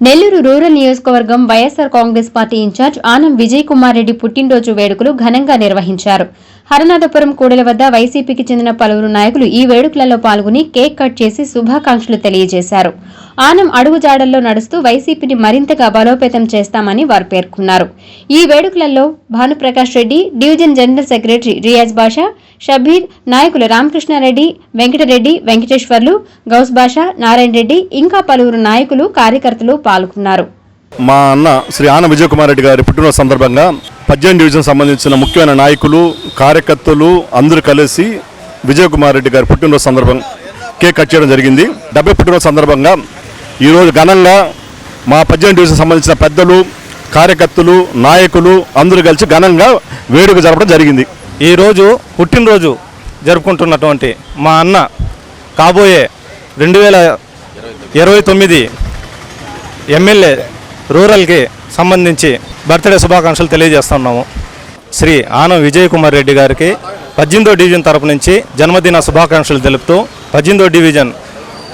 Nellore rural నియోజకవర్గం YSR Congress party incharge Anam Vijay Kumar Reddy పుట్టినరోజు వేడుకలు ఘనంగా నిర్వహించారు. హరనాథపురం కూడల వద్ద వైసీపీకి చెందిన పలువురు నాయకులు ఈ వేడుకలలో పాల్గొని కేక్ కట్ చేసి శుభాకాంక్షలు తెలియజేశారు. ఆనం అడుగుజాడల్లో నడుస్తూ వైసీపీని మరింతగా బలోపేతం చేస్తామని వారు పేర్కొన్నారు. ఈ వేడుకలలో Bhanuprakash Reddy, division general secretary Riyaz Basha, Shabbir, నాయకులు రామకృష్ణారెడ్డి, వెంకటరెడ్డి, వెంకటేశ్వర్లు, గౌస్ బాషా, నారాయణ రెడ్డి ఇంకా పలువురు నాయకులు, కార్యకర్తలు పాల్గొన్నారు. మా అన్న శ్రీ ఆనం విజయ్ కుమార్ రెడ్డి గారి పుట్టినరోజు సందర్భంగా 18 డివిజన్ సంబంధించిన ముఖ్యమైన నాయకులు, కార్యకర్తలు అందరూ కలిసి విజయ్ కుమార్ రెడ్డి గారి పుట్టినరోజు సందర్భంగా కేక్ కట్ చేయడం జరిగింది. 70 పుట్టినరోజు సందర్భంగా ఈరోజు ఘనంగా మా 18 డివిజన్ సంబంధించిన పెద్దలు, కార్యకర్తలు, నాయకులు అందరూ కలిసి ఘనంగా వేడుక జరపడం జరిగింది. ఈరోజు పుట్టినరోజు జరుపుకుంటున్నటువంటి మా అన్న కాబోయే 2029 ఎమ్మెల్యే రూరల్కి సంబంధించి బర్త్డే శుభాకాంక్షలు తెలియజేస్తున్నాము. శ్రీ ఆనం విజయ్ కుమార్ రెడ్డి గారికి 18వ డివిజన్ తరపు నుంచి జన్మదిన శుభాకాంక్షలు తెలుపుతూ 18వ డివిజన్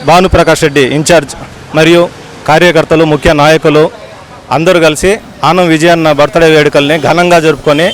భానుప్రకాష్ రెడ్డి ఇన్ఛార్జ్ మరియు కార్యకర్తలు, ముఖ్య నాయకులు అందరూ కలిసి ఆనం విజయ్ అన్న బర్త్డే వేడుకల్ని ఘనంగా జరుపుకొని